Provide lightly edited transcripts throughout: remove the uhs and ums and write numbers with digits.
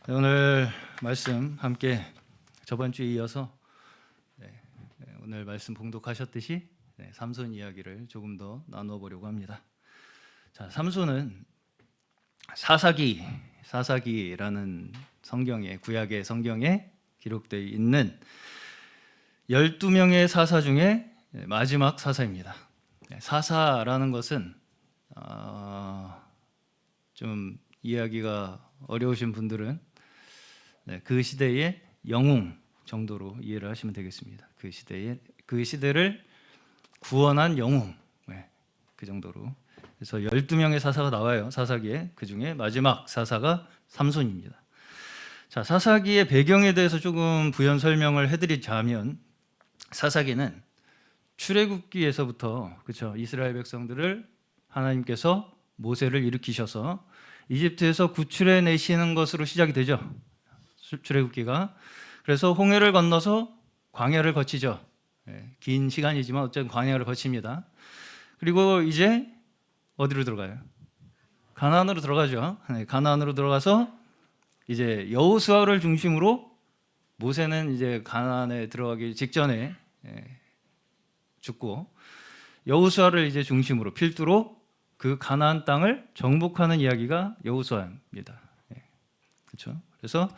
오늘 말씀 함께 저번 주에 이어서 오늘 말씀 봉독하셨듯이 삼손 이야기를 조금 더 나누어 보려고 합니다. 자, 삼손은 사사기라는 성경에 구약의 성경에 기록되어 있는 12명의 사사 중에 마지막 사사입니다. 사사라는 것은 좀 이해하기가 어려우신 분들은 그 시대의 영웅 정도로 이해를 하시면 되겠습니다. 그 시대를 구원한 영웅, 그 정도로. 그래서 12명의 사사가 나와요. 사사기에. 그 중에 마지막 사사가 삼손입니다. 자, 사사기의 배경에 대해서 조금 부연 설명을 해드리자면, 사사기는 출애굽기에서부터, 그렇죠, 이스라엘 백성들을 하나님께서 모세를 일으키셔서 이집트에서 구출해 내시는 것으로 시작이 되죠. 출애굽기가. 그래서 홍해를 건너서 광야를 거치죠. 긴 시간이지만 어쨌든 광야를 거칩니다. 그리고 이제 어디로 들어가요? 가나안으로 들어가죠. 가나안으로 들어가서 이제 여호수아를 중심으로, 모세는 이제 가나안에 들어가기 직전에 죽고, 여호수아를 이제 중심으로 필두로 그 가나안 땅을 정복하는 이야기가 여호수아입니다. 그렇죠? 그래서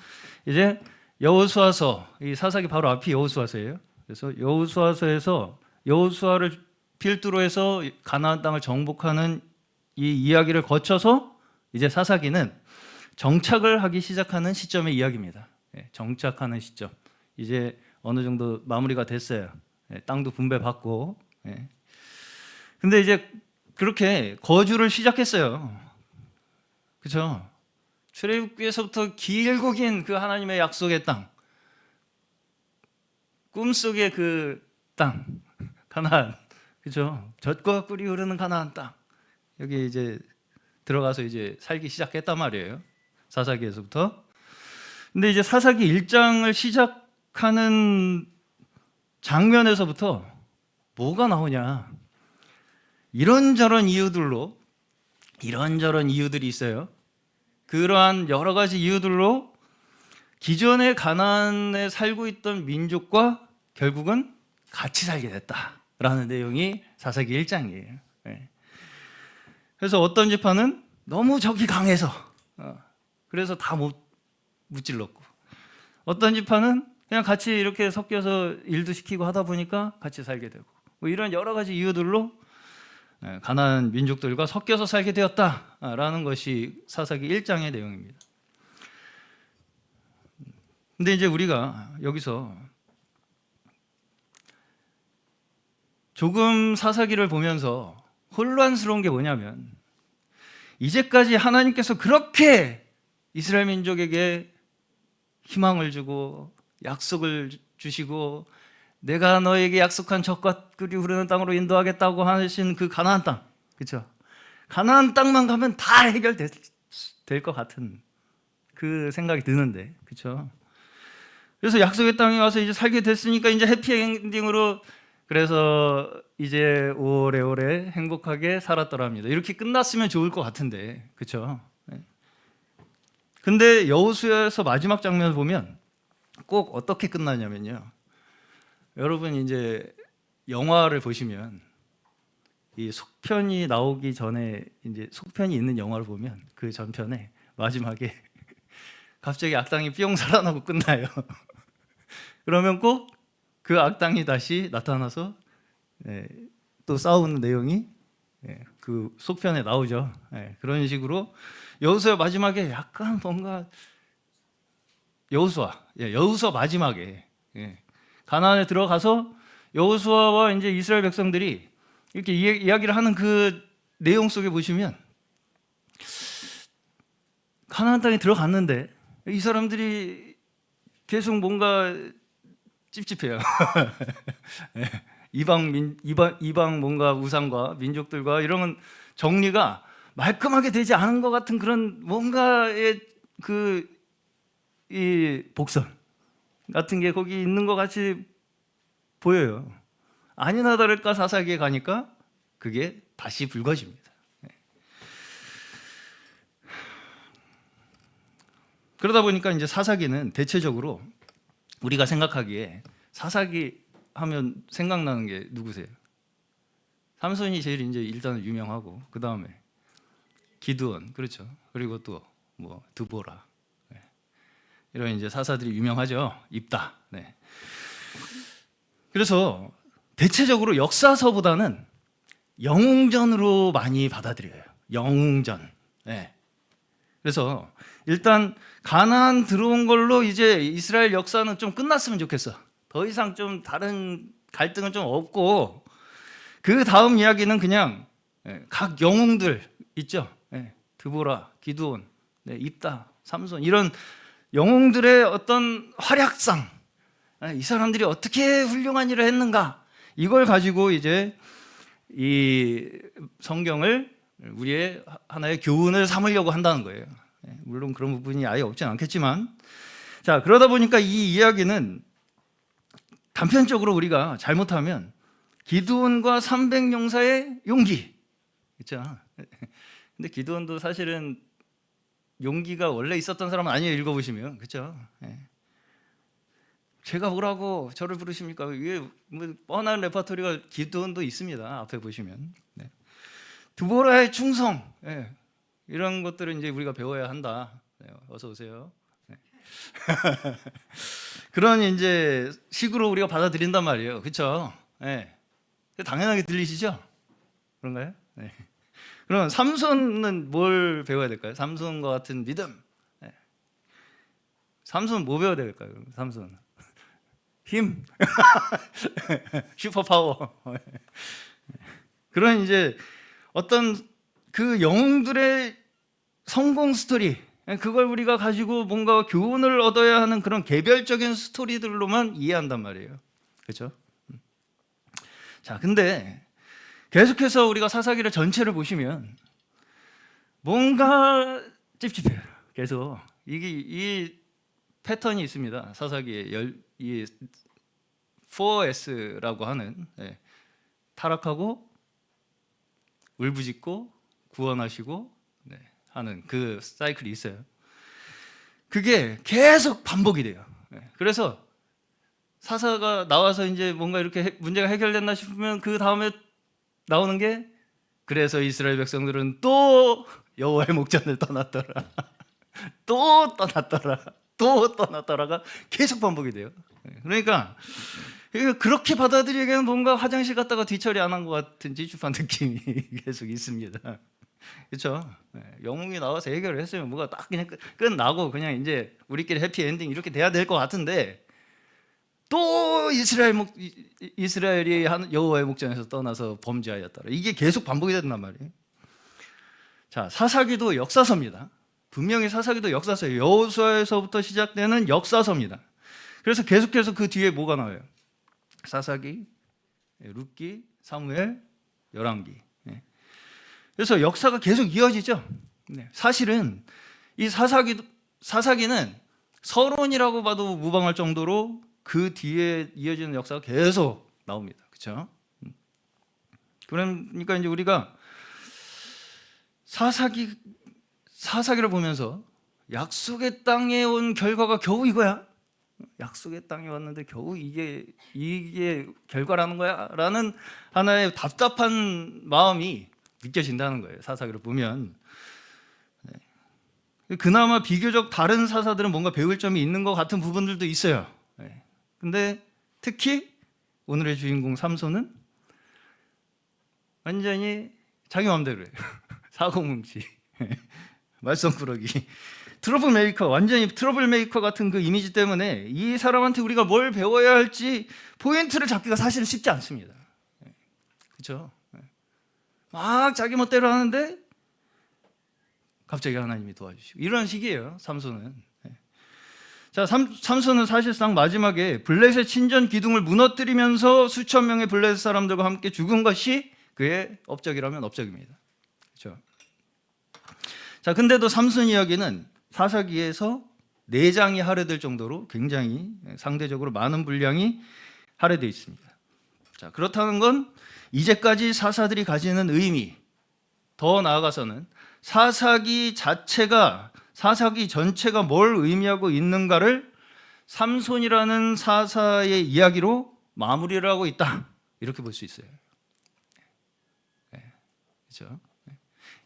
이제 여호수아서, 이 사사기 바로 앞이 여호수아서예요. 그래서 여호수아서에서 여호수아를 필두로 해서 가나안 땅을 정복하는 이 이야기를 거쳐서 이제 사사기는 정착을 하기 시작하는 시점의 이야기입니다. 정착하는 시점. 이제 어느 정도 마무리가 됐어요. 땅도 분배받고. 근데 이제 그렇게 거주를 시작했어요. 그렇죠? 출애굽기에서부터 길고 긴 그 하나님의 약속의 땅, 꿈속의 그 땅, 가나안, 그렇죠? 젖과 꿀이 흐르는 가나안 땅, 여기 이제 들어가서 이제 살기 시작했단 말이에요. 사사기에서부터. 근데 이제 사사기 1장을 시작하는 장면에서부터 뭐가 나오냐? 이런저런 이유들이 있어요. 그러한 여러 가지 이유들로 기존의 가나안에 살고 있던 민족과 결국은 같이 살게 됐다라는 내용이 사사기 1장이에요. 그래서 어떤 지파는 너무 적이 강해서 그래서 다 못 무찔렀고, 어떤 지파는 그냥 같이 이렇게 섞여서 일도 시키고 하다 보니까 같이 살게 되고, 뭐 이런 여러 가지 이유들로 가나안 민족들과 섞여서 살게 되었다라는 것이 사사기 1장의 내용입니다. 근데 이제 우리가 여기서 조금 사사기를 보면서 혼란스러운 게 뭐냐면, 이제까지 하나님께서 그렇게 이스라엘 민족에게 희망을 주고 약속을 주시고 내가 너에게 약속한 젖과 꿀이 흐르는 땅으로 인도하겠다고 하신 그 가나안 땅, 그렇죠? 가나안 땅만 가면 다 해결될 것 같은 그 생각이 드는데, 그렇죠? 그래서 약속의 땅에 와서 이제 살게 됐으니까 이제 해피엔딩으로, 그래서 이제 오래오래 행복하게 살았더랍니다. 이렇게 끝났으면 좋을 것 같은데, 그렇죠? 근데 여호수아에서 마지막 장면을 보면 꼭 어떻게 끝나냐면요, 여러분 이제 영화를 보시면 이 속편이 나오기 전에, 이제 속편이 있는 영화를 보면 그 전편에 마지막에 갑자기 악당이 뿅 살아나고 끝나요. 그러면 꼭 그 악당이 다시 나타나서 또 싸우는 내용이 그 속편에 나오죠. 그런 식으로 여호수아 마지막에 약간 뭔가 여호수아 마지막에 가나안에 들어가서 여호수아와 이제 이스라엘 백성들이 이렇게 이야기를 하는 그 내용 속에 보시면, 가나안 땅에 들어갔는데 이 사람들이 계속 뭔가 찝찝해요. 이방 뭔가 우상과 민족들과 이런 정리가 말끔하게 되지 않은 것 같은 그런 뭔가의 이 복선 같은 게 거기 있는 것 같이 보여요. 아니나 다를까 사사기에 가니까 그게 다시 붉어집니다. 그러다 보니까 이제 사사기는 대체적으로 우리가 생각하기에 사사기 하면 생각나는 게 누구세요? 삼손이 제일 이제 일단 유명하고 그 다음에 기드온, 그렇죠. 그리고 또 뭐 드보라, 네. 이런 이제 사사들이 유명하죠. 입다. 네. 그래서 대체적으로 역사서보다는 영웅전으로 많이 받아들여요. 영웅전. 네. 그래서 일단 가나안 들어온 걸로 이제 이스라엘 역사는 좀 끝났으면 좋겠어. 더 이상 좀 다른 갈등은 좀 없고 그 다음 이야기는 그냥 각 영웅들 있죠. 드보라, 기드온, 입다, 삼손 이런 영웅들의 어떤 활약상, 이 사람들이 어떻게 훌륭한 일을 했는가 이걸 가지고 이제 이 성경을 우리의 하나의 교훈을 삼으려고 한다는 거예요. 물론 그런 부분이 아예 없진 않겠지만, 자 그러다 보니까 이 이야기는 단편적으로 우리가 잘못하면 기드온과 300용사의 용기, 그렇죠? 근데 기드온도 사실은 용기가 원래 있었던 사람은 아니에요. 읽어보시면, 그렇죠? 제가 뭐라고 저를 부르십니까? 이게 뭐 뻔한 레퍼토리가 기드온도 있습니다. 앞에 보시면 드보라의 충성, 이런 것들을 이제 우리가 배워야 한다. 어서 오세요. 그런 이제 식으로 우리가 받아들인단 말이에요. 그렇죠? 당연하게 들리시죠? 그런가요? 그럼 삼손은 뭘 배워야 될까요? 삼손과 같은 믿음. 삼손 뭐 배워야 될까요? 삼손 힘, 슈퍼파워. 그런 이제 어떤 그 영웅들의 성공 스토리, 그걸 우리가 가지고 뭔가 교훈을 얻어야 하는 그런 개별적인 스토리들로만 이해한단 말이에요. 그렇죠? 자, 근데 계속해서 우리가 사사기를 전체를 보시면 뭔가 찝찝해요. 계속 이 패턴이 있습니다. 사사기에 이 4S라고 하는 타락하고 울부짖고 구원하시고 하는 그 사이클이 있어요. 그게 계속 반복이 돼요. 그래서 사사가 나와서 이제 뭔가 이렇게 문제가 해결됐나 싶으면 그 다음에 나오는 게 그래서 이스라엘 백성들은 또 여호와의 목전을 떠났더라. 또 떠났더라. 또 떠났더라가 계속 반복이 돼요. 그러니까 그렇게 받아들이기에는 뭔가 화장실 갔다가 뒤처리 안 한 것 같은 찝찝한 느낌이 계속 있습니다. 그렇죠? 영웅이 나와서 해결을 했으면 뭐가 딱 그냥 끝나고 그냥 이제 우리끼리 해피 엔딩 이렇게 돼야 될 것 같은데 또 이스라엘이 여호와의 목전에서 떠나서 범죄하였더라. 이게 계속 반복이 된단 말이에요. 자, 사사기도 역사서입니다. 분명히 사사기도 역사서예요. 여호수아에서부터 시작되는 역사서입니다. 그래서 계속해서 그 뒤에 뭐가 나와요? 사사기, 룻기, 사무엘, 열왕기. 그래서 역사가 계속 이어지죠. 사실은 이 사사기는 서론이라고 봐도 무방할 정도로 그 뒤에 이어지는 역사가 계속 나옵니다. 그렇죠? 그러니까 이제 우리가 사사기를 보면서 약속의 땅에 온 결과가 겨우 이거야? 약속의 땅에 왔는데 겨우 이게 결과라는 거야? 라는 하나의 답답한 마음이 느껴진다는 거예요. 사사기를 보면. 그나마 비교적 다른 사사들은 뭔가 배울 점이 있는 것 같은 부분들도 있어요. 근데 특히 오늘의 주인공 삼손은 완전히 자기 마음대로 해요. 사고뭉치, 말썽꾸러기, 트러블 메이커, 완전히 트러블 메이커 같은 그 이미지 때문에 이 사람한테 우리가 뭘 배워야 할지 포인트를 잡기가 사실은 쉽지 않습니다. 그렇죠? 막 자기 멋대로 하는데 갑자기 하나님이 도와주시고 이런 식이에요. 삼손은. 자, 삼손은 사실상 마지막에 블레셋 신전 기둥을 무너뜨리면서 수천 명의 블레셋 사람들과 함께 죽은 것이 그의 업적이라면 업적입니다. 그렇죠? 자, 근데도 삼손 이야기는 사사기에서 4장이 할애될 정도로 굉장히 상대적으로 많은 분량이 할애되어 있습니다. 자, 그렇다는 건 이제까지 사사들이 가지는 의미, 더 나아가서는 사사기 자체가 사사기 전체가 뭘 의미하고 있는가를 삼손이라는 사사의 이야기로 마무리를 하고 있다, 이렇게 볼 수 있어요. 그렇죠?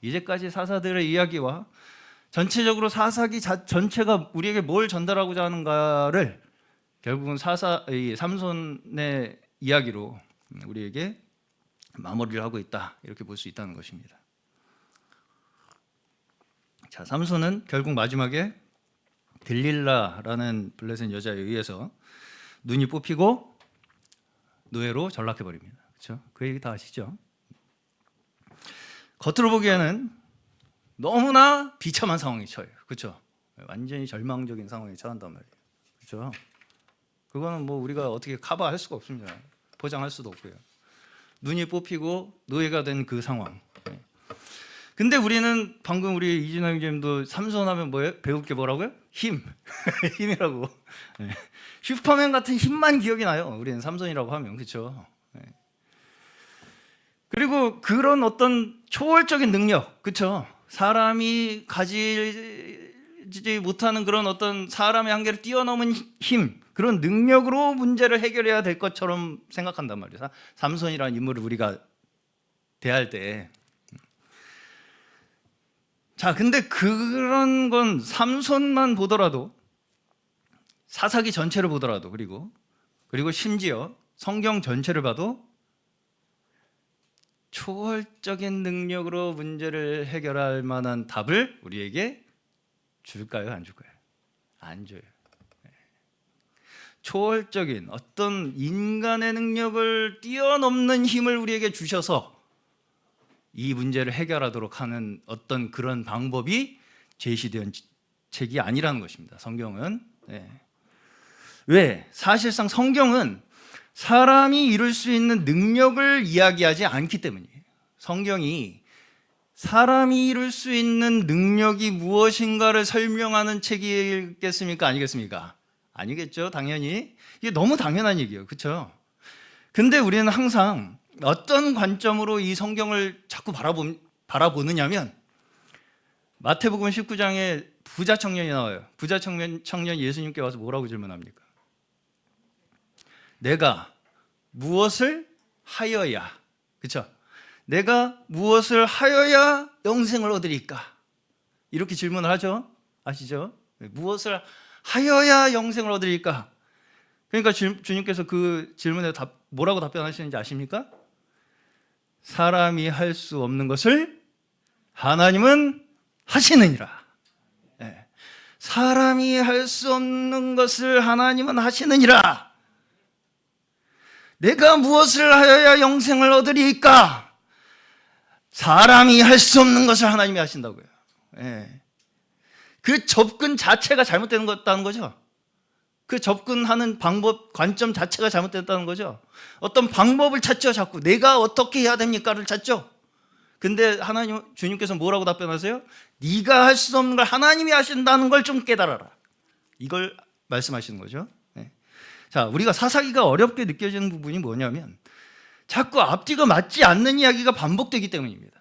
이제까지 사사들의 이야기와 전체적으로 사사기 전체가 우리에게 뭘 전달하고자 하는가를 결국은 삼손의 이야기로 우리에게 마무리를 하고 있다, 이렇게 볼 수 있다는 것입니다. 자, 삼손은 결국 마지막에 들릴라라는 블레셋 여자에 의해서 눈이 뽑히고 노예로 전락해 버립니다. 그렇죠? 그 얘기 다 아시죠? 겉으로 보기에는 너무나 비참한 상황에 처해요. 그렇죠? 완전히 절망적인 상황에 처한단 말이에요. 그렇죠? 그거는 뭐 우리가 어떻게 커버할 수가 없습니다. 포장할 수도 없고요. 눈이 뽑히고 노예가 된 그 상황. 근데 우리는 방금 우리 이진호 형님도 삼손하면 뭐예요? 배울 게 뭐라고요? 힘. 힘이라고. 슈퍼맨 같은 힘만 기억이 나요. 우리는 삼손이라고 하면. 그렇죠? 그리고 그런 어떤 초월적인 능력, 그렇죠? 사람이 가지지 못하는 그런 어떤 사람의 한계를 뛰어넘은 힘, 그런 능력으로 문제를 해결해야 될 것처럼 생각한단 말이에요. 삼손이라는 인물을 우리가 대할 때. 자, 근데 그런 건 삼손만 보더라도, 사사기 전체를 보더라도, 그리고 심지어 성경 전체를 봐도 초월적인 능력으로 문제를 해결할 만한 답을 우리에게 줄까요? 안 줄까요? 안 줘요. 초월적인 어떤 인간의 능력을 뛰어넘는 힘을 우리에게 주셔서 이 문제를 해결하도록 하는 어떤 그런 방법이 제시된 책이 아니라는 것입니다. 성경은. 왜? 사실상 성경은 사람이 이룰 수 있는 능력을 이야기하지 않기 때문이에요. 성경이 사람이 이룰 수 있는 능력이 무엇인가를 설명하는 책이겠습니까? 아니겠습니까? 아니겠죠, 당연히. 이게 너무 당연한 얘기예요. 그렇죠? 근데 우리는 항상 어떤 관점으로 이 성경을 자꾸 바라보느냐면, 마태복음 19장에 부자 청년이 나와요. 부자 청년 예수님께 와서 뭐라고 질문합니까? 내가 무엇을 하여야, 그렇죠? 내가 무엇을 하여야 영생을 얻으리까? 이렇게 질문을 하죠. 아시죠? 무엇을 하여야 영생을 얻으리까? 그러니까 주님께서 그 질문에 뭐라고 답변하시는지 아십니까? 사람이 할 수 없는 것을 하나님은 하시느니라. 사람이 할 수 없는 것을 하나님은 하시느니라. 내가 무엇을 하여야 영생을 얻으리까? 사람이 할 수 없는 것을 하나님이 하신다고요. 그 접근 자체가 잘못됐다는 거죠. 그 접근하는 방법, 관점 자체가 잘못됐다는 거죠. 어떤 방법을 찾죠. 자꾸 내가 어떻게 해야 됩니까를 찾죠. 근데 주님께서 뭐라고 답변하세요? 네가 할 수 없는 걸 하나님이 하신다는 걸 좀 깨달아라. 이걸 말씀하시는 거죠. 자, 우리가 사사기가 어렵게 느껴지는 부분이 뭐냐면 자꾸 앞뒤가 맞지 않는 이야기가 반복되기 때문입니다.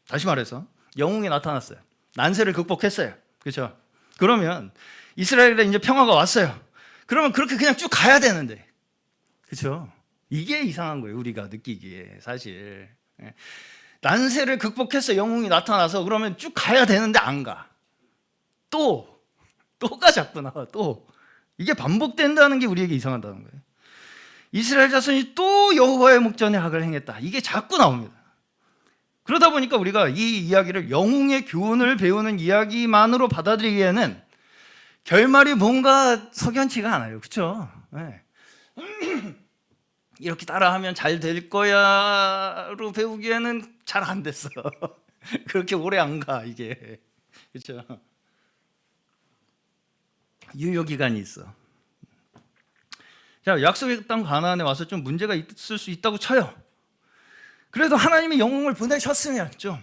다시 말해서 영웅이 나타났어요. 난세를 극복했어요. 그렇죠? 그러면 이스라엘에 이제 평화가 왔어요. 그러면 그렇게 그냥 쭉 가야 되는데, 그렇죠? 이게 이상한 거예요. 우리가 느끼기에 사실. 난세를 극복해서 영웅이 나타나서 그러면 쭉 가야 되는데 안 가. 또가 자꾸 나와. 또 이게 반복된다는 게 우리에게 이상하다는 거예요. 이스라엘 자손이 또 여호와의 목전에 악을 행했다. 이게 자꾸 나옵니다. 그러다 보니까 우리가 이 이야기를 영웅의 교훈을 배우는 이야기만으로 받아들이기에는 결말이 뭔가 석연치가 않아요. 그렇죠? 이렇게 따라하면 잘 될 거야로 배우기에는 잘 안 됐어. 그렇게 오래 안 가, 이게. 그렇죠? 유효 기간이 있어. 자, 약속의 땅 가나안에 와서 좀 문제가 있을 수 있다고 쳐요. 그래도 하나님이 영웅을 보내셨으면 좀,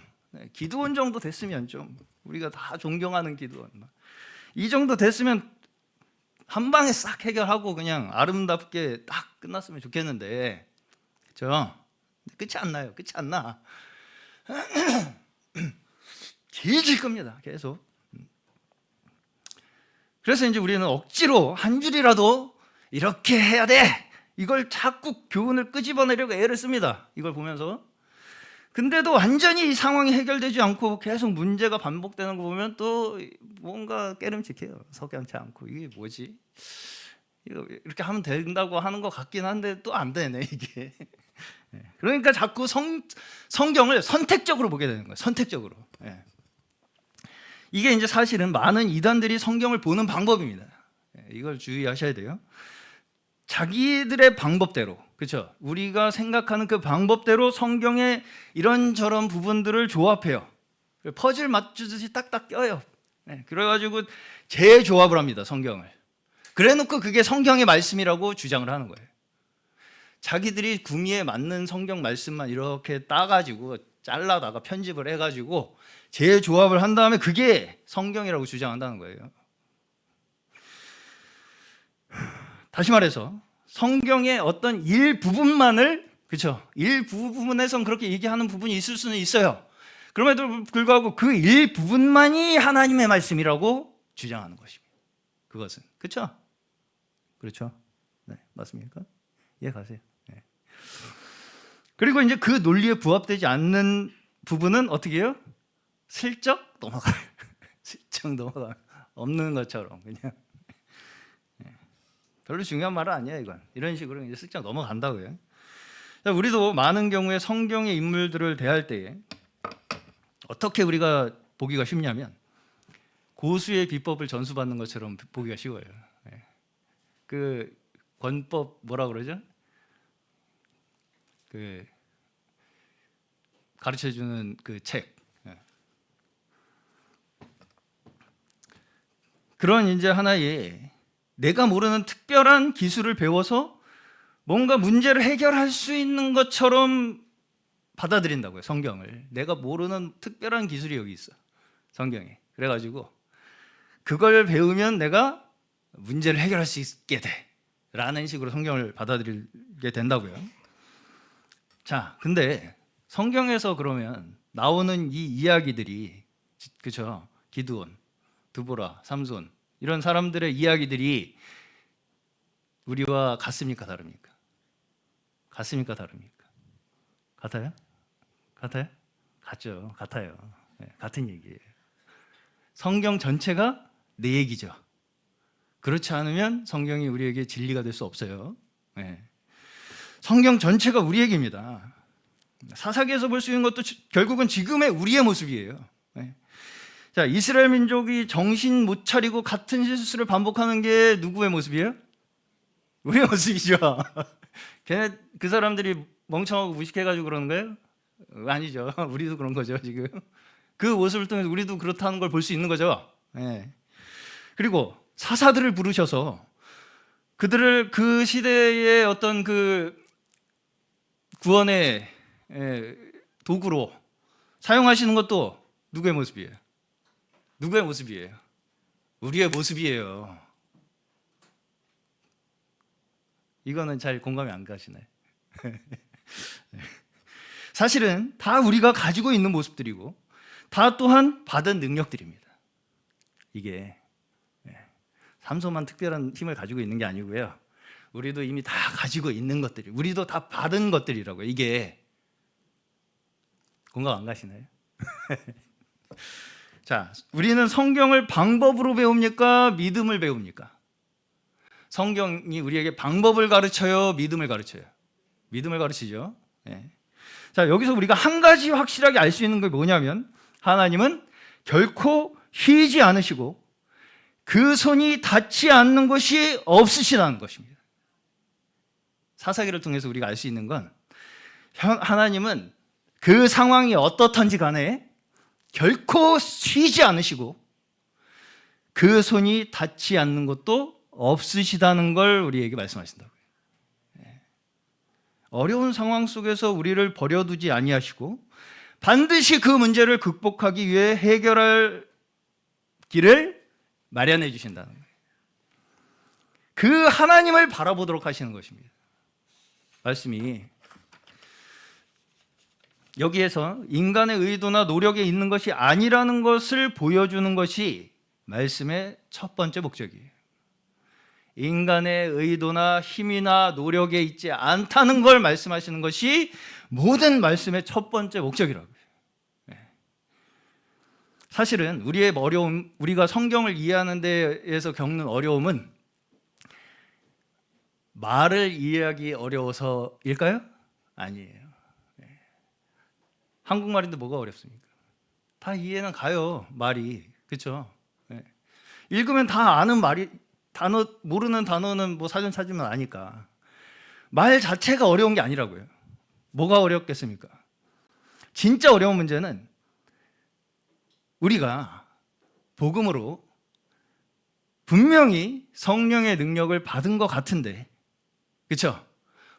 기드온 정도 됐으면 좀, 우리가 다 존경하는 기드온, 이 정도 됐으면 한 방에 싹 해결하고 그냥 아름답게 딱 끝났으면 좋겠는데, 그렇죠? 끝이 안 나요. 끝이 안 나. 길질 겁니다. 계속. 그래서 이제 우리는 억지로 한 줄이라도 이렇게 해야 돼, 이걸 자꾸 교훈을 끄집어내려고 애를 씁니다. 이걸 보면서. 근데도 완전히 이 상황이 해결되지 않고 계속 문제가 반복되는 거 보면 또 뭔가 깨름직해요. 석연치 않고, 이게 뭐지? 이거 이렇게 하면 된다고 하는 것 같긴 한데 또 안 되네, 이게. 그러니까 자꾸 성경을 선택적으로 보게 되는 거예요. 선택적으로. 이게 이제 사실은 많은 이단들이 성경을 보는 방법입니다. 이걸 주의하셔야 돼요. 자기들의 방법대로, 그렇죠? 우리가 생각하는 그 방법대로 성경의 이런저런 부분들을 조합해요. 퍼즐 맞추듯이 딱딱 껴요. 그래가지고 재조합을 합니다, 성경을. 그래놓고 그게 성경의 말씀이라고 주장을 하는 거예요. 자기들이 구미에 맞는 성경 말씀만 이렇게 따가지고 잘라다가 편집을 해가지고 재조합을 한 다음에 그게 성경이라고 주장한다는 거예요. 다시 말해서 성경의 어떤 일부분만을, 그렇죠? 일부분에선 그렇게 얘기하는 부분이 있을 수는 있어요. 그럼에도 불구하고 그 일부분만이 하나님의 말씀이라고 주장하는 것입니다. 그것은. 그렇죠? 그렇죠? 네, 맞습니까? 이해가세요? 네. 그리고 이제 그 논리에 부합되지 않는 부분은 어떻게 해요? 슬쩍 넘어가요. 슬쩍 넘어가요. 없는 것처럼 그냥. 별로 중요한 말은 아니에요, 이건. 이런 식으로 이제 슬쩍 넘어간다고요. 우리도 많은 경우에 성경의 인물들을 대할 때에 어떻게 우리가 보기가 쉽냐면 고수의 비법을 전수받는 것처럼 보기가 쉬워요. 그 권법 뭐라 그러죠? 그 가르쳐주는 그 책. 그런 이제 하나의 내가 모르는 특별한 기술을 배워서 뭔가 문제를 해결할 수 있는 것처럼 받아들인다고요, 성경을. 내가 모르는 특별한 기술이 여기 있어, 성경에. 그래가지고 그걸 배우면 내가 문제를 해결할 수 있게 돼 라는 식으로 성경을 받아들이게 된다고요. 자, 근데 성경에서 그러면 나오는 이 이야기들이, 그렇죠? 기드온, 드보라, 삼손, 이런 사람들의 이야기들이 우리와 같습니까, 다릅니까? 같습니까, 다릅니까? 같아요? 같아요? 같죠. 같아요. 같은 얘기예요. 성경 전체가 내 얘기죠. 그렇지 않으면 성경이 우리에게 진리가 될 수 없어요. 성경 전체가 우리 얘기입니다. 사사기에서 볼 수 있는 것도 결국은 지금의 우리의 모습이에요. 자, 이스라엘 민족이 정신 못 차리고 같은 실수를 반복하는 게 누구의 모습이에요? 우리의 모습이죠. 걔네, 그 사람들이 멍청하고 무식해가지고 그러는 거예요? 아니죠. 우리도 그런 거죠, 지금. 그 모습을 통해서 우리도 그렇다는 걸 볼 수 있는 거죠. 그리고 사사들을 부르셔서 그들을 그 시대의 어떤 그 구원의 도구로 사용하시는 것도 누구의 모습이에요? 누구의 모습이에요? 우리의 모습이에요. 이거는 잘 공감이 안 가시나요? 사실은 다 우리가 가지고 있는 모습들이고 다 또한 받은 능력들입니다. 이게 삼손만 특별한 힘을 가지고 있는 게 아니고요. 우리도 이미 다 가지고 있는 것들이, 우리도 다 받은 것들이라고요. 이게 공감 안 가시나요? 자, 우리는 성경을 방법으로 배웁니까? 믿음을 배웁니까? 성경이 우리에게 방법을 가르쳐요? 믿음을 가르쳐요? 믿음을 가르치죠. 자, 여기서 우리가 한 가지 확실하게 알 수 있는 게 뭐냐면 하나님은 결코 쉬지 않으시고 그 손이 닿지 않는 것이 없으시다는 것입니다. 사사기를 통해서 우리가 알 수 있는 건 하나님은 그 상황이 어떻든지 간에 결코 쉬지 않으시고 그 손이 닿지 않는 것도 없으시다는 걸 우리에게 말씀하신다고요. 어려운 상황 속에서 우리를 버려두지 아니하시고 반드시 그 문제를 극복하기 위해 해결할 길을 마련해 주신다는 거예요. 그 하나님을 바라보도록 하시는 것입니다. 말씀이 여기에서 인간의 의도나 노력에 있는 것이 아니라는 것을 보여주는 것이 말씀의 첫 번째 목적이에요. 인간의 의도나 힘이나 노력에 있지 않다는 걸 말씀하시는 것이 모든 말씀의 첫 번째 목적이라고요. 사실은 우리의 어려움, 우리가 성경을 이해하는 데에서 겪는 어려움은 말을 이해하기 어려워서일까요? 아니에요. 한국말인데 뭐가 어렵습니까? 다 이해는 가요, 말이. 그렇죠? 읽으면 다 아는 말이, 모르는 단어는 뭐 사전 찾으면 아니까. 말 자체가 어려운 게 아니라고요. 뭐가 어렵겠습니까? 진짜 어려운 문제는 우리가 복음으로 분명히 성령의 능력을 받은 것 같은데, 그렇죠?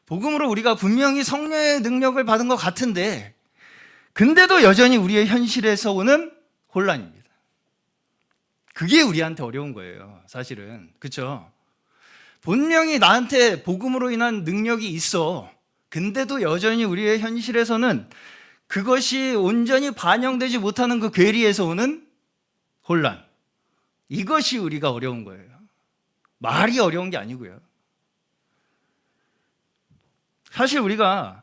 복음으로 우리가 분명히 성령의 능력을 받은 것 같은데, 근데도 여전히 우리의 현실에서 오는 혼란입니다. 그게 우리한테 어려운 거예요, 사실은. 그렇죠? 분명히 나한테 복음으로 인한 능력이 있어. 근데도 여전히 우리의 현실에서는 그것이 온전히 반영되지 못하는 그 괴리에서 오는 혼란. 이것이 우리가 어려운 거예요. 말이 어려운 게 아니고요. 사실 우리가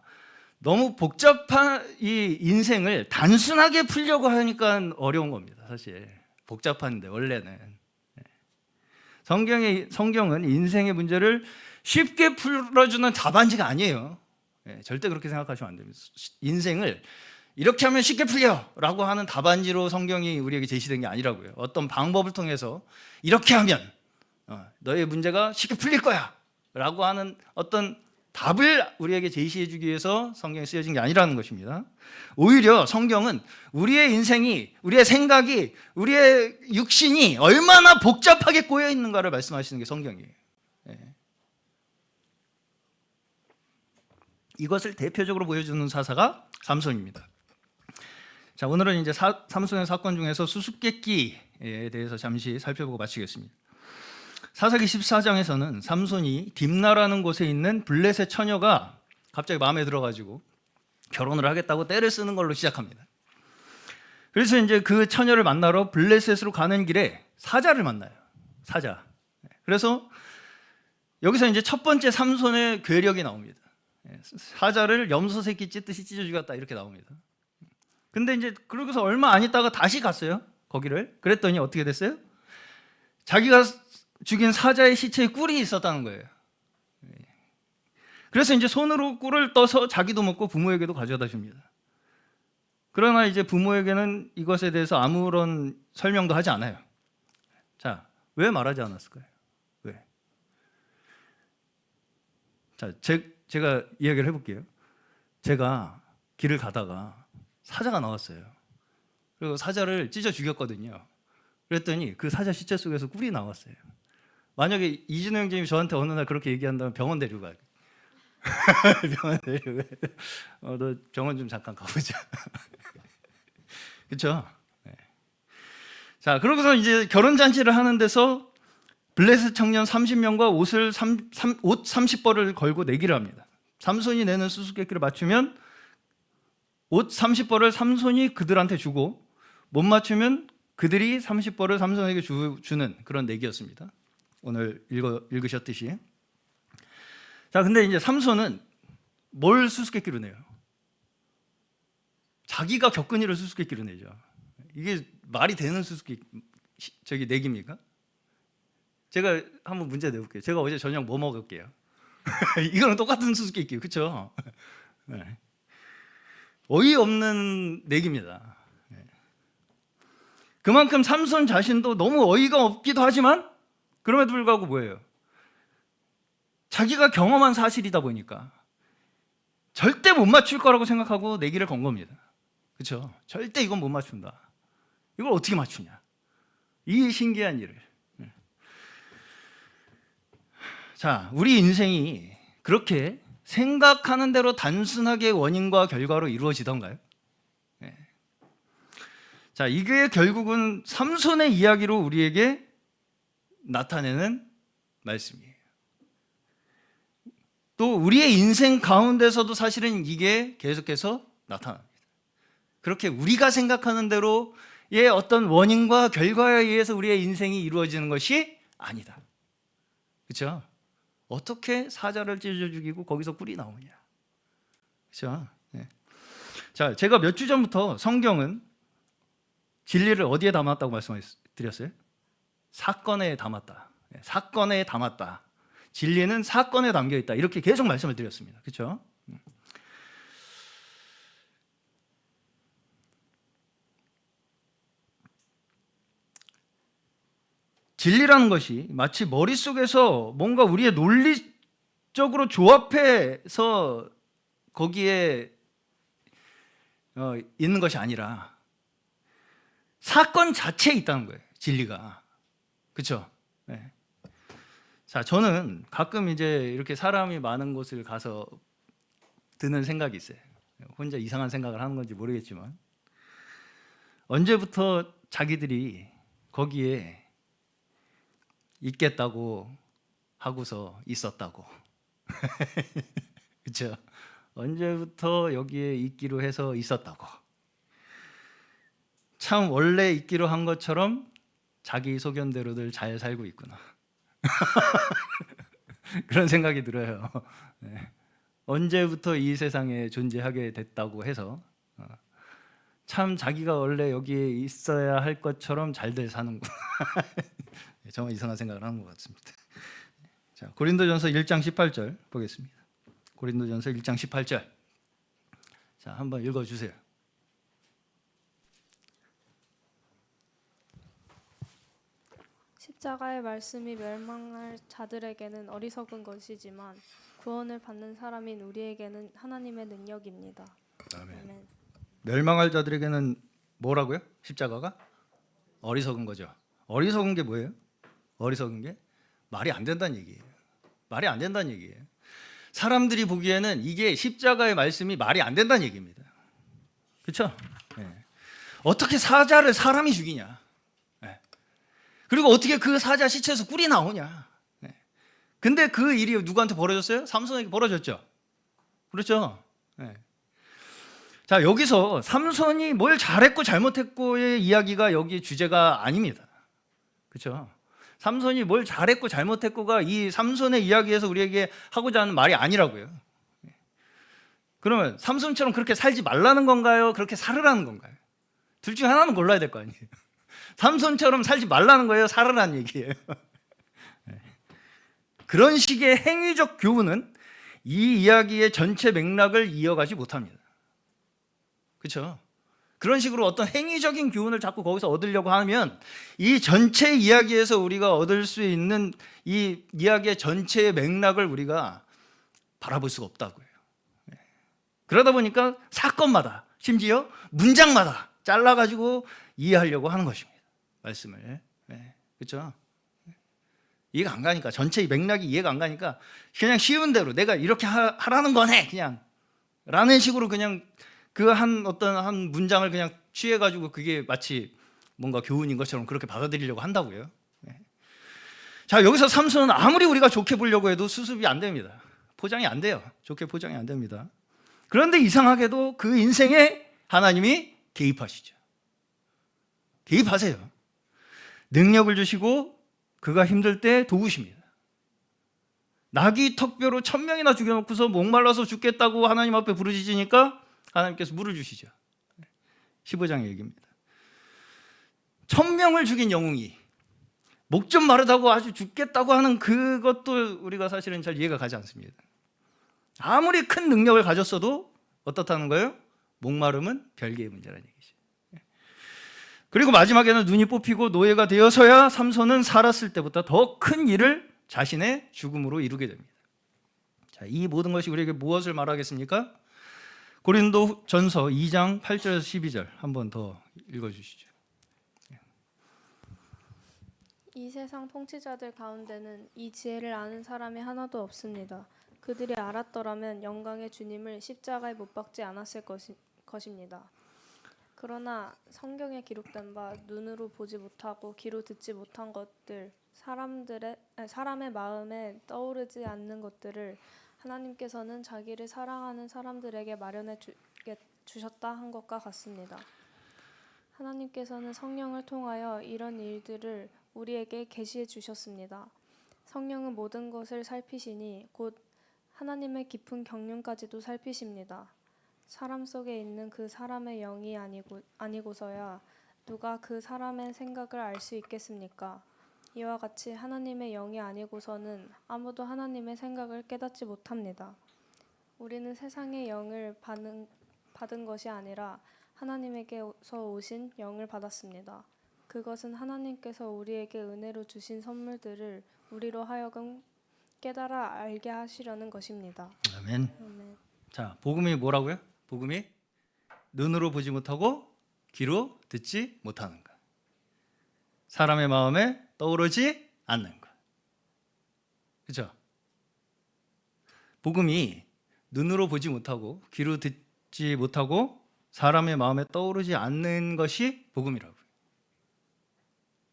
너무 복잡한 이 인생을 단순하게 풀려고 하니까 어려운 겁니다. 사실 복잡한데 원래는 성경은 인생의 문제를 쉽게 풀어주는 답안지가 아니에요. 절대 그렇게 생각하시면 안 됩니다. 인생을 이렇게 하면 쉽게 풀려라고 하는 답안지로 성경이 우리에게 제시된 게 아니라고요. 어떤 방법을 통해서 이렇게 하면 너의 문제가 쉽게 풀릴 거야 라고 하는 어떤 답을 우리에게 제시해 주기 위해서 성경이 쓰여진 게 아니라는 것입니다. 오히려 성경은 우리의 인생이, 우리의 생각이, 우리의 육신이 얼마나 복잡하게 꼬여 있는가를 말씀하시는 게 성경이에요. 이것을 대표적으로 보여주는 사사가 삼손입니다. 자, 오늘은 이제 삼손의 사건 중에서 수수께끼에 대해서 잠시 살펴보고 마치겠습니다. 사사기 14장에서는 삼손이 딥나라는 곳에 있는 블레셋 처녀가 갑자기 마음에 들어가지고 결혼을 하겠다고 떼를 쓰는 걸로 시작합니다. 그래서 이제 그 처녀를 만나러 블레셋으로 가는 길에 사자를 만나요. 사자. 그래서 여기서 이제 첫 번째 삼손의 괴력이 나옵니다. 사자를 염소 새끼 찢듯이 찢어 죽였다 이렇게 나옵니다. 근데 이제 그러고서 얼마 안 있다가 다시 갔어요. 거기를. 그랬더니 어떻게 됐어요? 자기가 죽인 사자의 시체에 꿀이 있었다는 거예요. 그래서 이제 손으로 꿀을 떠서 자기도 먹고 부모에게도 가져다 줍니다. 그러나 이제 부모에게는 이것에 대해서 아무런 설명도 하지 않아요. 자, 왜 말하지 않았을까요? 왜? 자, 제가 이야기를 해볼게요. 제가 길을 가다가 사자가 나왔어요. 그리고 사자를 찢어 죽였거든요. 그랬더니 그 사자 시체 속에서 꿀이 나왔어요. 만약에 이진호 형님이 저한테 어느 날 그렇게 얘기한다면 병원 데리고 가요. 병원 데리고 가요. 너 병원 좀 잠깐 가보자. 그렇죠? 네. 자, 그러고서 이제 결혼잔치를 하는 데서 블레셋 청년 30명과 옷 30벌을 걸고 내기를 합니다. 삼손이 내는 수수께끼를 맞추면 옷 30벌을 삼손이 그들한테 주고 못 맞추면 그들이 30벌을 삼손에게 주는 그런 내기였습니다. 오늘 읽으셨듯이. 자, 근데 이제 삼손은 뭘 수수께끼로 내요? 자기가 겪은 일을 수수께끼로 내죠. 이게 말이 되는 내기입니까? 제가 한번 문제 내볼게요. 제가 어제 저녁 뭐 먹을게요? 이거는 똑같은 수수께끼, 그렇죠? 네. 어이없는 내기입니다. 네. 그만큼 삼손 자신도 너무 어이가 없기도 하지만 그럼에도 불구하고 뭐예요? 자기가 경험한 사실이다 보니까 절대 못 맞출 거라고 생각하고 내기를 건 겁니다. 그렇죠? 절대 이건 못 맞춘다. 이걸 어떻게 맞추냐? 이 신기한 일을. 자, 우리 인생이 그렇게 생각하는 대로 단순하게 원인과 결과로 이루어지던가요? 네. 자, 이게 결국은 삼손의 이야기로 우리에게 나타내는 말씀이에요. 또 우리의 인생 가운데서도 사실은 이게 계속해서 나타납니다. 그렇게 우리가 생각하는 대로 어떤 원인과 결과에 의해서 우리의 인생이 이루어지는 것이 아니다. 그렇죠? 어떻게 사자를 찢어 죽이고 거기서 꿀이 나오냐. 그렇죠? 네. 자, 제가 몇 주 전부터 성경은 진리를 어디에 담았다고 말씀드렸어요? 사건에 담았다. 네, 사건에 담았다. 진리는 사건에 담겨 있다. 이렇게 계속 말씀을 드렸습니다. 그렇죠? 진리라는 것이 마치 머릿속에서 뭔가 우리의 논리적으로 조합해서 거기에 있는 것이 아니라 사건 자체에 있다는 거예요. 진리가. 그렇죠? 네. 자, 저는 가끔 이제 이렇게 사람이 많은 곳을 가서 드는 생각이 있어요. 혼자 이상한 생각을 하는 건지 모르겠지만 언제부터 자기들이 거기에 있겠다고 하고서 있었다고. 그렇죠? 언제부터 여기에 있기로 해서 있었다고. 참 원래 있기로 한 것처럼 자기 소견대로들 잘 살고 있구나. 그런 생각이 들어요. 네. 언제부터 이 세상에 존재하게 됐다고 해서 참 자기가 원래 여기에 있어야 할 것처럼 잘들 사는구나. 정말 이상한 생각을 하는 것 같습니다. 자, 고린도전서 1장 18절 보겠습니다. 고린도전서 1장 18절. 자, 한번 읽어주세요. 십자가의 말씀이 멸망할 자들에게는 어리석은 것이지만 구원을 받는 사람인 우리에게는 하나님의 능력입니다. 아멘. 멸망할 자들에게는 뭐라고요? 십자가가? 어리석은 거죠. 어리석은 게 뭐예요? 어리석은 게 말이 안 된다는 얘기예요. 말이 안 된다는 얘기예요. 사람들이 보기에는 이게 십자가의 말씀이 말이 안 된다는 얘기입니다. 그렇죠? 네. 어떻게 사자를 사람이 죽이냐? 네. 그리고 어떻게 그 사자 시체에서 꿀이 나오냐? 네. 근데 그 일이 누구한테 벌어졌어요? 삼손에게 벌어졌죠. 그렇죠? 네. 자, 여기서 삼손이 뭘 잘했고 잘못했고의 이야기가 여기 주제가 아닙니다. 그렇죠? 삼손이 뭘 잘했고 잘못했고가 이 삼손의 이야기에서 우리에게 하고자 하는 말이 아니라고요. 그러면 삼손처럼 그렇게 살지 말라는 건가요? 그렇게 살으라는 건가요? 둘 중 하나는 골라야 될 거 아니에요. 삼손처럼 살지 말라는 거예요? 살으라는 얘기예요. 그런 식의 행위적 교훈은 이 이야기의 전체 맥락을 이어가지 못합니다. 그렇죠? 그런 식으로 어떤 행위적인 교훈을 자꾸 거기서 얻으려고 하면 이 전체 이야기에서 우리가 얻을 수 있는 이 이야기의 전체의 맥락을 우리가 바라볼 수가 없다고요. 그러다 보니까 사건마다 심지어 문장마다 잘라가지고 이해하려고 하는 것입니다. 말씀을. 그렇죠? 이해가 안 가니까 전체 맥락이 이해가 안 가니까 그냥 쉬운 대로 내가 이렇게 하라는 거네 그냥 라는 식으로 그냥 그 어떤 한 문장을 그냥 취해가지고 그게 마치 뭔가 교훈인 것처럼 그렇게 받아들이려고 한다고요. 자, 여기서 삼손은 아무리 우리가 좋게 보려고 해도 수습이 안 됩니다. 포장이 안 돼요. 좋게 포장이 안 됩니다. 그런데 이상하게도 그 인생에 하나님이 개입하시죠. 개입하세요. 능력을 주시고 그가 힘들 때 도우십니다. 나귀 턱뼈로 1000명이나 죽여놓고서 목말라서 죽겠다고 하나님 앞에 부르짖으니까 하나님께서 물을 주시죠. 15장의 얘기입니다. 1000명을 죽인 영웅이 목 좀 마르다고 아주 죽겠다고 하는 그것도 우리가 사실은 잘 이해가 가지 않습니다. 아무리 큰 능력을 가졌어도 어떻다는 거예요? 목마름은 별개의 문제라는 얘기죠. 그리고 마지막에는 눈이 뽑히고 노예가 되어서야 삼손은 살았을 때보다 더 큰 일을 자신의 죽음으로 이루게 됩니다. 자, 이 모든 것이 우리에게 무엇을 말하겠습니까? 고린도전서 2장 8절에서 12절 한번 더 읽어주시죠. 이 세상 통치자들 가운데는 이 지혜를 아는 사람이 하나도 없습니다. 그들이 알았더라면 영광의 주님을 십자가에 못 박지 않았을 것입니다. 그러나 성경에 기록된 바 눈으로 보지 못하고 귀로 듣지 못한 것들, 사람의 마음에 떠오르지 않는 것들을 하나님께서는 자기를 사랑하는 사람들에게 마련해 주셨다 한 것과 같습니다. 하나님께서는 성령을 통하여 이런 일들을 우리에게 계시해 주셨습니다. 성령은 모든 것을 살피시니 곧 하나님의 깊은 경륜까지도 살피십니다. 사람 속에 있는 그 사람의 영이 아니고서야 누가 그 사람의 생각을 알 수 있겠습니까? 이와 같이 하나님의 영이 아니고서는 아무도 하나님의 생각을 깨닫지 못합니다. 우리는 세상의 영을 받은 것이 아니라 하나님에게서 오신 영을 받았습니다. 그것은 하나님께서 우리에게 은혜로 주신 선물들을 우리로 하여금 깨달아 알게 하시려는 것입니다. 아멘. 아멘. 자, 복음이 뭐라고요? 복음이 눈으로 보지 못하고 귀로 듣지 못하는 것. 사람의 마음에 떠오르지 않는 것. 그렇죠? 복음이 눈으로 보지 못하고 귀로 듣지 못하고 사람의 마음에 떠오르지 않는 것이 복음이라고요.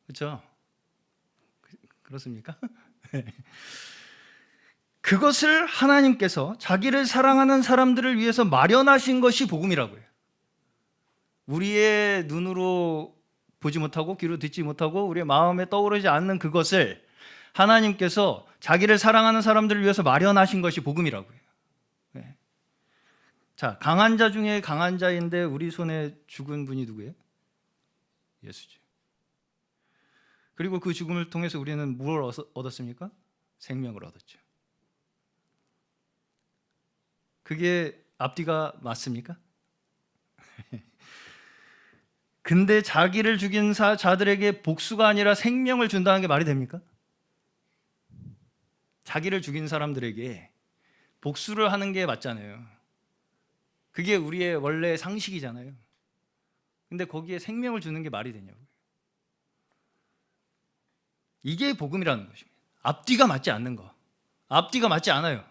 그렇죠? 그렇습니까? 그것을 하나님께서 자기를 사랑하는 사람들을 위해서 마련하신 것이 복음이라고요. 우리의 눈으로 보지 못하고 귀로 듣지 못하고 우리의 마음에 떠오르지 않는 그것을 하나님께서 자기를 사랑하는 사람들을 위해서 마련하신 것이 복음이라고요. 네. 자, 강한 자 중에 강한 자인데 우리 손에 죽은 분이 누구예요? 예수죠. 그리고 그 죽음을 통해서 우리는 무엇을 얻었습니까? 생명을 얻었죠. 그게 앞뒤가 맞습니까? 근데 자기를 죽인 자들에게 복수가 아니라 생명을 준다는 게 말이 됩니까? 자기를 죽인 사람들에게 복수를 하는 게 맞잖아요. 그게 우리의 원래 상식이잖아요. 근데 거기에 생명을 주는 게 말이 되냐고요. 이게 복음이라는 것입니다. 앞뒤가 맞지 않는 거. 앞뒤가 맞지 않아요.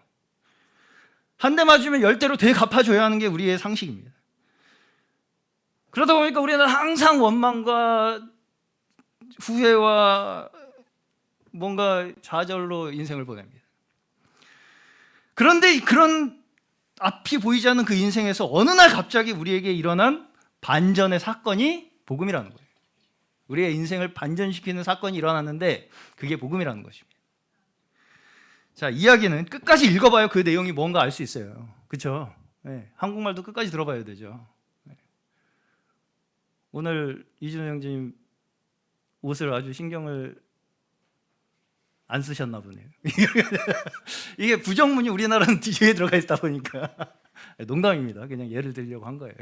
한 대 맞으면 10대로 되갚아줘야 하는 게 우리의 상식입니다. 그러다 보니까 우리는 항상 원망과 후회와 뭔가 좌절로 인생을 보냅니다. 그런데 그런 앞이 보이지 않는 그 인생에서 어느 날 갑자기 우리에게 일어난 반전의 사건이 복음이라는 거예요. 우리의 인생을 반전시키는 사건이 일어났는데 그게 복음이라는 것입니다. 자, 이야기는 끝까지 읽어봐야 그 내용이 뭔가 알 수 있어요. 그렇죠? 네, 한국말도 끝까지 들어봐야 되죠. 네. 오늘 이준호 형제님 옷을 아주 신경을 안 쓰셨나 보네요. 이게 부정문이 우리나라는 뒤에 들어가 있다 보니까 농담입니다. 그냥 예를 들려고 한 거예요.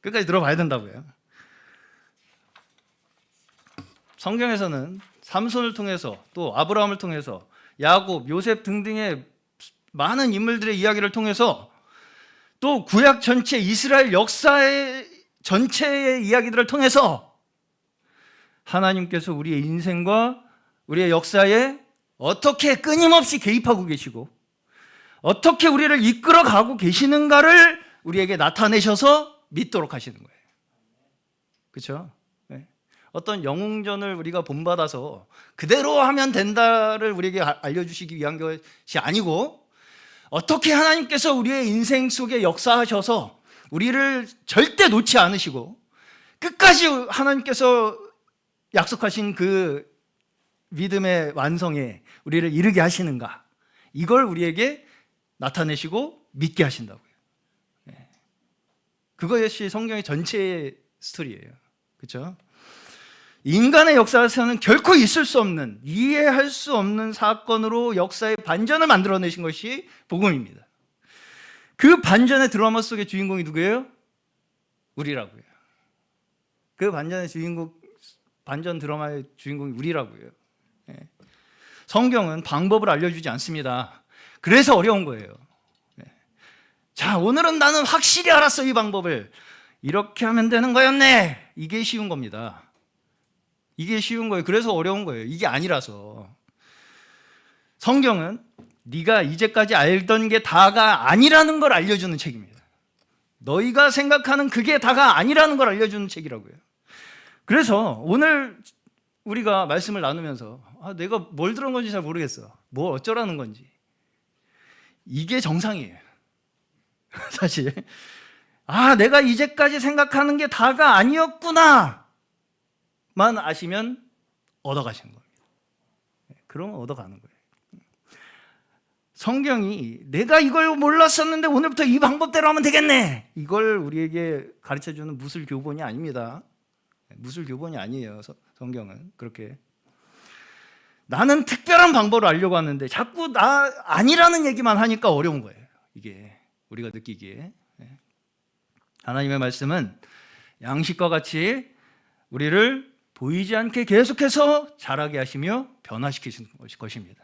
끝까지 들어봐야 된다고요. 성경에서는 삼손을 통해서 또 아브라함을 통해서 야곱, 요셉 등등의 많은 인물들의 이야기를 통해서 또 구약 전체 이스라엘 역사의 전체의 이야기들을 통해서 하나님께서 우리의 인생과 우리의 역사에 어떻게 끊임없이 개입하고 계시고 어떻게 우리를 이끌어가고 계시는가를 우리에게 나타내셔서 믿도록 하시는 거예요. 그렇죠? 네. 어떤 영웅전을 우리가 본받아서 그대로 하면 된다를 우리에게 알려주시기 위한 것이 아니고 어떻게 하나님께서 우리의 인생 속에 역사하셔서 우리를 절대 놓지 않으시고 끝까지 하나님께서 약속하신 그 믿음의 완성에 우리를 이르게 하시는가, 이걸 우리에게 나타내시고 믿게 하신다고요. 그것이 성경의 전체의 스토리예요. 그렇죠? 인간의 역사에서는 결코 있을 수 없는, 이해할 수 없는 사건으로 역사의 반전을 만들어내신 것이 복음입니다. 그 반전의 드라마 속의 주인공이 누구예요? 우리라고요. 그 반전 드라마의 주인공이 우리라고요. 성경은 방법을 알려주지 않습니다. 그래서 어려운 거예요. 자, 오늘은 나는 확실히 알았어, 이 방법을. 이렇게 하면 되는 거였네. 이게 쉬운 겁니다. 이게 쉬운 거예요. 그래서 어려운 거예요. 이게 아니라서. 성경은 네가 이제까지 알던 게 다가 아니라는 걸 알려주는 책입니다. 너희가 생각하는 그게 다가 아니라는 걸 알려주는 책이라고요. 그래서 오늘 우리가 말씀을 나누면서 내가 뭘 들은 건지 잘 모르겠어. 뭘 어쩌라는 건지. 이게 정상이에요. 사실 아, 내가 이제까지 생각하는 게 다가 아니었구나 만 아시면 얻어가시는 겁니다. 그러면 얻어가는 거예요. 성경이 내가 이걸 몰랐었는데 오늘부터 이 방법대로 하면 되겠네, 이걸 우리에게 가르쳐주는 무술교본이 아닙니다. 무술교본이 아니에요. 성경은 그렇게 나는 특별한 방법을 알려고 하는데 자꾸 나 아니라는 얘기만 하니까 어려운 거예요. 이게 우리가 느끼기에. 하나님의 말씀은 양식과 같이 우리를 보이지 않게 계속해서 자라게 하시며 변화시키시는 것입니다.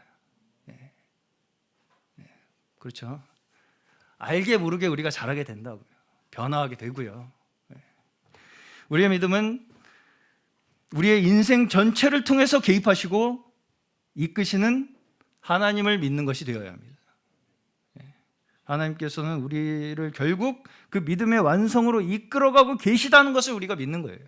그렇죠. 알게 모르게 우리가 자라게 된다고요. 변화하게 되고요. 우리의 믿음은 우리의 인생 전체를 통해서 개입하시고 이끄시는 하나님을 믿는 것이 되어야 합니다. 하나님께서는 우리를 결국 그 믿음의 완성으로 이끌어가고 계시다는 것을 우리가 믿는 거예요.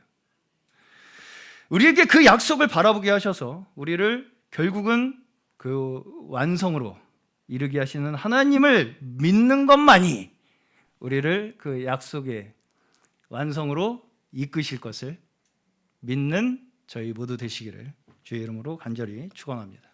우리에게 그 약속을 바라보게 하셔서 우리를 결국은 그 완성으로 이르게 하시는 하나님을 믿는 것만이 우리를 그 약속의 완성으로 이끄실 것을 믿는 저희 모두 되시기를 주의 이름으로 간절히 축원합니다.